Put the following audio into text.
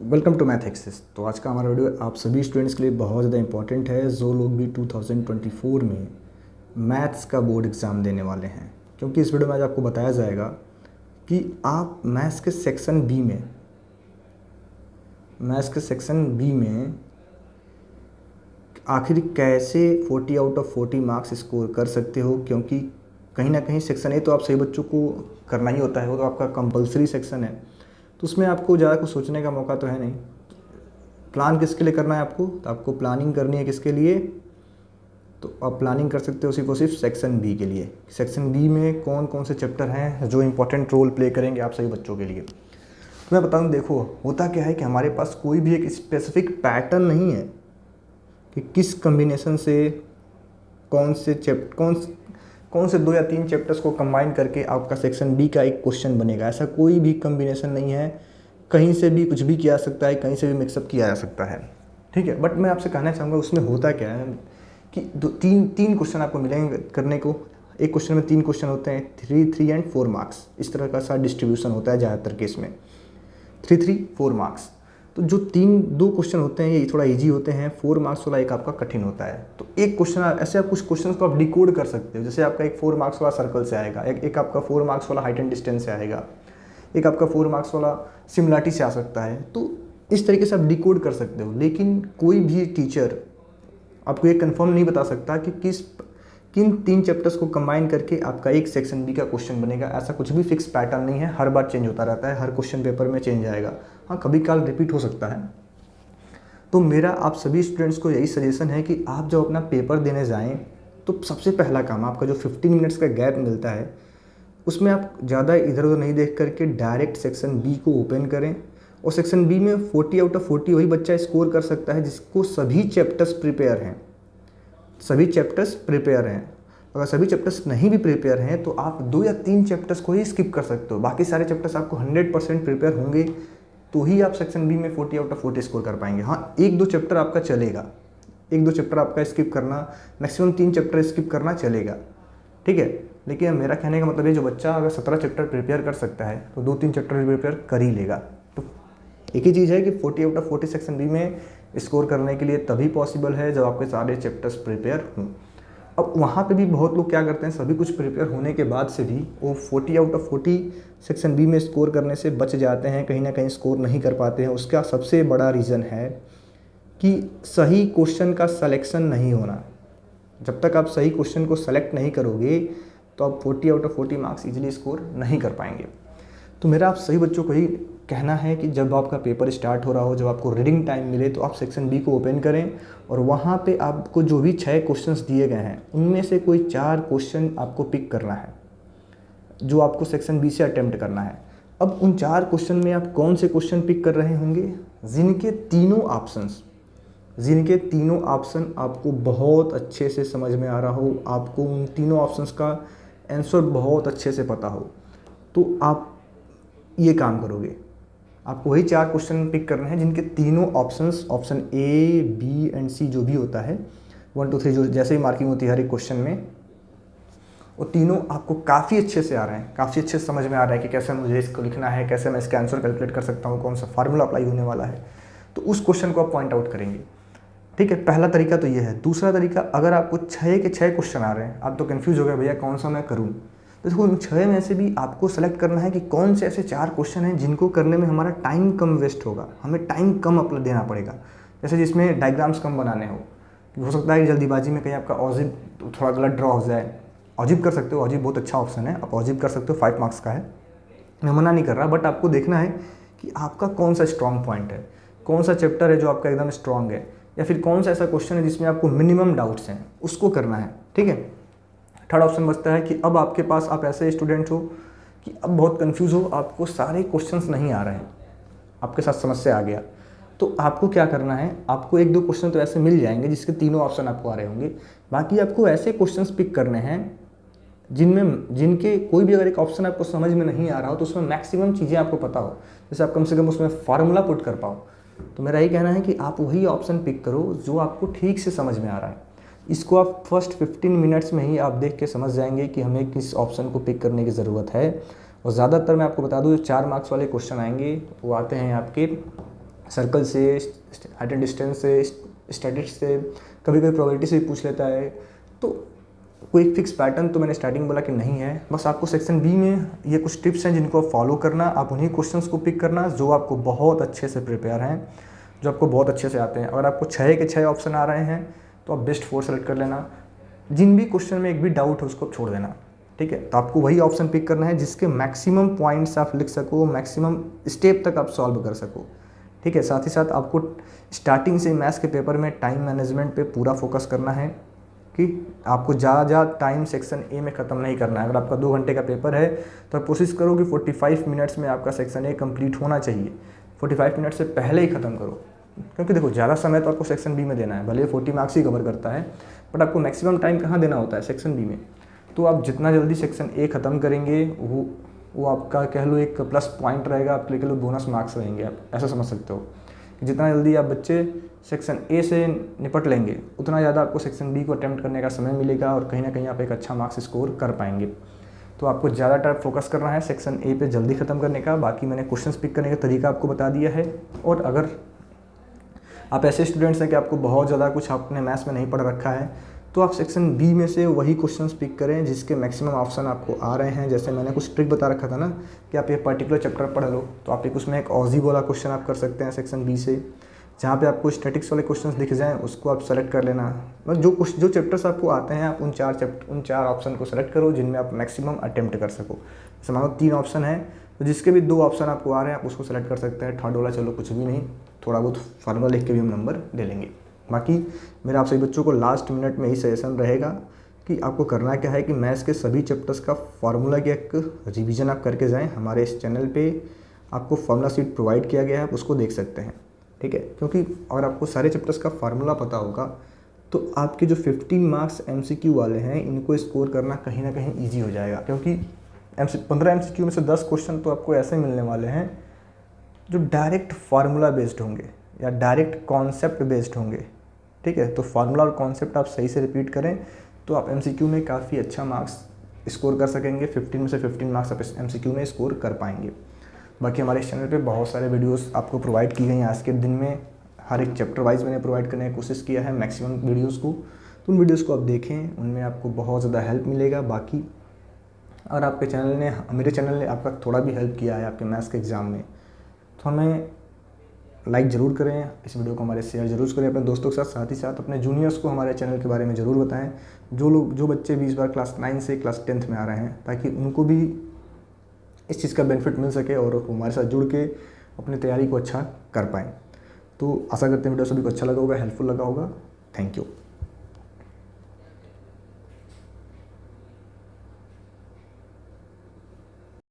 Welcome to math access. तो आज का हमारा वीडियो आप सभी स्टूडेंट्स के लिए बहुत ज़्यादा इंपॉर्टेंट है जो लोग भी 2024 में मैथ्स का बोर्ड एग्ज़ाम देने वाले हैं, क्योंकि इस वीडियो में आज आपको बताया जाएगा कि आप मैथ्स के सेक्शन बी में आखिर कैसे 40 आउट ऑफ 40 मार्क्स स्कोर कर सकते हो। क्योंकि कहीं ना कहीं सेक्शन ए तो आप सभी बच्चों को करना ही होता है, वो तो आपका कंपलसरी सेक्शन है, तो उसमें आपको ज़्यादा कुछ सोचने का मौका तो है नहीं। प्लान किसके लिए करना है आपको, तो आपको प्लानिंग करनी है किसके लिए, तो आप प्लानिंग कर सकते हो सिर्फ सेक्शन बी के लिए। सेक्शन बी में कौन कौन से चैप्टर हैं जो इंपॉर्टेंट रोल प्ले करेंगे आप सभी बच्चों के लिए। तो मैं बताऊँ, देखो होता क्या है कि हमारे पास कोई भी एक स्पेसिफिक पैटर्न नहीं है कि किस कम्बिनेशन से कौन से 2 या 3 चैप्टर्स को कंबाइन करके आपका सेक्शन बी का एक क्वेश्चन बनेगा। ऐसा कोई भी कम्बिनेशन नहीं है, कहीं से भी कुछ भी किया जा सकता है, कहीं से भी मिक्सअप किया जा सकता है, ठीक है। बट मैं आपसे कहना चाहूँगा उसमें होता क्या है कि तीन क्वेश्चन आपको मिलेंगे करने को। एक क्वेश्चन में 3 क्वेश्चन होते हैं, 3 एंड 4 मार्क्स, इस तरह का सा डिस्ट्रीब्यूशन होता है ज़्यादातर केस में, 3 मार्क्स। तो जो 2 क्वेश्चन होते हैं ये थोड़ा इजी होते हैं, 4 मार्क्स वाला एक आपका कठिन होता है। तो एक क्वेश्चन ऐसे आप कुछ क्वेश्चन को आप डिकोड कर सकते हो। जैसे आपका एक 4 मार्क्स वाला सर्कल से आएगा, एक आपका 4 मार्क्स वाला हाइट एंड डिस्टेंस से आएगा, एक आपका 4 मार्क्स वाला सिमिलरिटी से आ सकता है। तो इस तरीके से आप डिकोड कर सकते हो। लेकिन कोई भी टीचर आपको ये कंफर्म नहीं बता सकता कि किन 3 चैप्टर्स को कंबाइन करके आपका एक सेक्शन बी का क्वेश्चन बनेगा। ऐसा कुछ भी फिक्स पैटर्न नहीं है, हर बार चेंज होता रहता है, हर क्वेश्चन पेपर में चेंज आएगा। हाँ, कभी काल रिपीट हो सकता है। तो मेरा आप सभी स्टूडेंट्स को यही सजेशन है कि आप जब अपना पेपर देने जाएं तो सबसे पहला काम, आपका जो 15 मिनट्स का गैप मिलता है उसमें आप ज़्यादा इधर उधर नहीं देख करके डायरेक्ट सेक्शन बी को ओपन करें। और सेक्शन बी में 40 आउट ऑफ 40 वही बच्चा स्कोर कर सकता है जिसको सभी चैप्टर्स प्रिपेयर हैं। अगर सभी चैप्टर्स नहीं भी प्रिपेयर हैं तो आप 2 या 3 चैप्टर्स को ही स्किप कर सकते हो। बाकी सारे चैप्टर्स आपको 100% प्रिपेयर होंगे तो ही आप सेक्शन बी में 40 आउट ऑफ 40 स्कोर कर पाएंगे। हाँ, 1-2 चैप्टर आपका चलेगा, 1-2 चैप्टर आपका स्किप करना, मैक्सिमम 3 चैप्टर स्किप करना चलेगा, ठीक है। लेकिन मेरा कहने का मतलब है जो बच्चा अगर 17 चैप्टर प्रिपेयर कर सकता है तो 2-3 चैप्टर प्रिपेयर कर ही लेगा। तो एक ही चीज़ है कि 40 आउट ऑफ 40 सेक्शन बी में स्कोर करने के लिए तभी पॉसिबल है जब आपके सारे चैप्टर्स प्रिपेयर हों। अब वहाँ पे भी बहुत लोग क्या करते हैं, सभी कुछ प्रिपेयर होने के बाद से भी वो 40 आउट ऑफ 40 सेक्शन बी में स्कोर करने से बच जाते हैं, कहीं ना कहीं स्कोर नहीं कर पाते हैं। उसका सबसे बड़ा रीज़न है कि सही क्वेश्चन का सिलेक्शन नहीं होना। जब तक आप सही क्वेश्चन को सेलेक्ट नहीं करोगे तो आप 40 out of 40 marks easily score नहीं कर पाएंगे। तो मेरा आप सही बच्चों को ही कहना है कि जब आपका पेपर स्टार्ट हो रहा हो, जब आपको रीडिंग टाइम मिले तो आप सेक्शन बी को ओपन करें और वहाँ पे आपको जो भी 6 क्वेश्चंस दिए गए हैं उनमें से कोई 4 क्वेश्चन आपको पिक करना है जो आपको सेक्शन बी से अटेम्प्ट करना है। अब उन 4 क्वेश्चन में आप कौन से क्वेश्चन पिक कर रहे होंगे, जिनके तीनों ऑप्शन आपको बहुत अच्छे से समझ में आ रहा हो, आपको उन तीनों ऑप्शंस का आंसर बहुत अच्छे से पता हो, तो आप ये काम करोगे। आपको वही 4 क्वेश्चन पिक करने हैं जिनके तीनों options, option A, B and C जो भी होता है, 1 2 3 जो जैसे ही मार्किंग होती है हर एक क्वेश्चन में, वो तीनों आपको काफ़ी अच्छे से आ रहे हैं, काफ़ी अच्छे से समझ में आ रहा है कि कैसे मुझे इसको लिखना है, कैसे मैं इसका आंसर कैलकुलेट कर सकता हूँ, कौन सा फार्मूला अप्लाई होने वाला है। तो उस क्वेश्चन को आप पॉइंट आउट करेंगे, ठीक है। पहला तरीका तो ये है। दूसरा तरीका, अगर आपको 6 के 6 क्वेश्चन आ रहे हैं, आप तो कंफ्यूज हो गए भैया कौन सा मैं करूँ, तो देखो उन 6 में से भी आपको सेलेक्ट करना है कि कौन से ऐसे 4 क्वेश्चन हैं जिनको करने में हमारा टाइम कम वेस्ट होगा, हमें टाइम कम अपना देना पड़ेगा। जैसे जिसमें डायग्राम्स कम बनाने हो सकता है कि जल्दीबाजी में कहीं आपका ऑजिब थोड़ा गलत ड्रॉ हो जाए। ऑजिब कर सकते हो, ऑजिब बहुत अच्छा ऑप्शन है, आप ऑजिब कर सकते हो, 5 मार्क्स का है, मैं मना नहीं कर रहा। बट आपको देखना है कि आपका कौन सा स्ट्रॉन्ग पॉइंट है, कौन सा चैप्टर है जो आपका एकदम स्ट्रॉन्ग है, या फिर कौन सा ऐसा क्वेश्चन है जिसमें आपको मिनिमम डाउट्स हैं, उसको करना है, ठीक है। थर्ड ऑप्शन बचता है कि अब आपके पास, आप ऐसे स्टूडेंट हो कि अब बहुत कंफ्यूज हो, आपको सारे क्वेश्चंस नहीं आ रहे हैं, आपके साथ समस्या आ गया, तो आपको क्या करना है, आपको 1-2 क्वेश्चन तो ऐसे मिल जाएंगे जिसके तीनों ऑप्शन आपको आ रहे होंगे। बाकी आपको ऐसे क्वेश्चंस पिक करने हैं जिनके कोई भी अगर एक ऑप्शन आपको समझ में नहीं आ रहा हो तो उसमें मैक्सिमम चीज़ें आपको पता हो, जैसे आप कम से कम उसमें फार्मूला पुट कर पाओ। तो मेरा ये कहना है कि आप वही ऑप्शन पिक करो जो आपको ठीक से समझ में आ रहा है। इसको आप फर्स्ट 15 मिनट्स में ही आप देख के समझ जाएंगे कि हमें किस ऑप्शन को पिक करने की ज़रूरत है। और ज़्यादातर मैं आपको बता दूँ, जो 4 मार्क्स वाले क्वेश्चन आएंगे वो आते हैं आपके सर्कल से, हाइट एंड डिस्टेंस से, स्टैटिस्टिक्स से, कभी कभी प्रोबेबिलिटी से भी पूछ लेता है। तो कोई फिक्स पैटर्न तो मैंने स्टार्टिंग बोला कि नहीं है, बस आपको सेक्शन बी में ये कुछ टिप्स हैं जिनको आप फॉलो करना, आप उन्हीं क्वेश्चंस को पिक करना जो आपको बहुत अच्छे से प्रिपेयर हैं, जो आपको बहुत अच्छे से आते हैं। अगर आपको 6 के 6 ऑप्शन आ रहे हैं तो आप बेस्ट 4 सेलेक्ट कर लेना, जिन भी क्वेश्चन में एक भी डाउट है उसको छोड़ देना, ठीक है। तो आपको वही ऑप्शन पिक करना है जिसके मैक्सिमम पॉइंट्स आप लिख सको, मैक्सिमम स्टेप तक आप सॉल्व कर सको, ठीक है। साथ ही साथ आपको स्टार्टिंग से मैथ्स के पेपर में टाइम मैनेजमेंट पे पूरा फोकस करना है कि आपको ज़्यादा टाइम सेक्शन ए में ख़त्म नहीं करना है। अगर आपका 2 घंटे का पेपर है तो आप कोशिश करो कि 45 मिनट्स में आपका सेक्शन ए कंप्लीट होना चाहिए, 45 मिनट से पहले ही ख़त्म करो, क्योंकि देखो ज़्यादा समय तो आपको सेक्शन बी में देना है, भले 40 मार्क्स ही कवर करता है, बट आपको मैक्सिमम टाइम कहाँ देना होता है, सेक्शन बी में। तो आप जितना जल्दी सेक्शन ए ख़त्म करेंगे वो आपका कह लो एक प्लस पॉइंट रहेगा, आपके लिए कह लो बोनस मार्क्स रहेंगे, आप ऐसा समझ सकते हो। जितना जल्दी आप बच्चे सेक्शन ए से निपट लेंगे उतना ज़्यादा आपको सेक्शन बी को अटेम्प्ट करने का समय मिलेगा और कहीं ना कहीं आप एक अच्छा मार्क्स स्कोर कर पाएंगे। तो आपको ज़्यादातर फोकस करना है सेक्शन ए पे जल्दी ख़त्म करने का। बाकी मैंने क्वेश्चंस पिक करने का तरीका आपको बता दिया है। और अगर आप ऐसे स्टूडेंट्स हैं कि आपको बहुत ज़्यादा कुछ आपने मैथ्स में नहीं पढ़ रखा है तो आप सेक्शन बी में से वही क्वेश्चंस पिक करें जिसके मैक्सिमम ऑप्शन आपको आ रहे हैं। जैसे मैंने कुछ ट्रिक बता रखा था ना कि आप ये पर्टिकुलर चैप्टर पढ़ लो, तो आप एक उसमें एक ऑजी वाला क्वेश्चन आप कर सकते हैं सेक्शन बी से, जहाँ पे आपको स्टैटिक्स वाले क्वेश्चंस दिख जाएँ उसको आप सेलेक्ट कर लेना। मतलब जो चैप्टर्स आपको आते हैं आप उन चार ऑप्शन को सेलेक्ट करो जिनमें आप मैक्सिमम अटेम्प्ट कर सको। जैसे मान लो 3 ऑप्शन है तो जिसके भी 2 ऑप्शन आपको आ रहे हैं आप उसको सेलेक्ट कर सकते हैं। थर्ड वाला चलो कुछ भी नहीं, थोड़ा बहुत फार्मूला लिख के भी हम नंबर ले लेंगे। बाकी मेरा आप सभी बच्चों को लास्ट मिनट में ही सजेशन रहेगा कि आपको करना क्या है कि मैथ्स के सभी चैप्टर्स का फार्मूला की एक रिवीजन आप करके जाएं। हमारे इस चैनल पे आपको फार्मूला शीट प्रोवाइड किया गया है, आप उसको देख सकते हैं, ठीक है। क्योंकि अगर आपको सारे चैप्टर्स का फार्मूला पता होगा तो आपके जो 15 मार्क्स MCQ वाले हैं इनको स्कोर करना कहीं ना कहीं ईजी हो जाएगा। क्योंकि 15 MCQ में से 10 क्वेश्चन तो आपको ऐसे मिलने वाले हैं जो डायरेक्ट फार्मूला बेस्ड होंगे या डायरेक्ट कॉन्सेप्ट बेस्ड होंगे, ठीक है। तो फार्मूला और कॉन्सेप्ट आप सही से रिपीट करें तो आप MCQ में काफ़ी अच्छा मार्क्स स्कोर कर सकेंगे। 15 में से 15 मार्क्स आप MCQ में स्कोर कर पाएंगे। बाकी हमारे इस चैनल पे बहुत सारे वीडियोस आपको प्रोवाइड की गई हैं। आज के दिन में हर एक चैप्टर वाइज मैंने प्रोवाइड करने की कोशिश किया है मैक्सिमम वीडियोज़ को, तो उन वीडियोज़ को आप देखें, उनमें आपको बहुत ज़्यादा हेल्प मिलेगा। बाकी अगर आपके चैनल ने मेरे चैनल ने आपका थोड़ा भी हेल्प किया है आपके मैथ्स के एग्ज़ाम में तो हमें लाइक ज़रूर करें, इस वीडियो को हमारे शेयर जरूर करें अपने दोस्तों के साथ। साथ ही साथ अपने जूनियर्स को हमारे चैनल के बारे में ज़रूर बताएं, जो बच्चे भी इस बार क्लास 9 से क्लास 10th में आ रहे हैं, ताकि उनको भी इस चीज़ का बेनिफिट मिल सके और हमारे साथ जुड़ के अपनी तैयारी को अच्छा कर पाएँ। तो आशा करते हैं वीडियो सभी को अच्छा लगा होगा, हेल्पफुल लगा होगा। Thank you.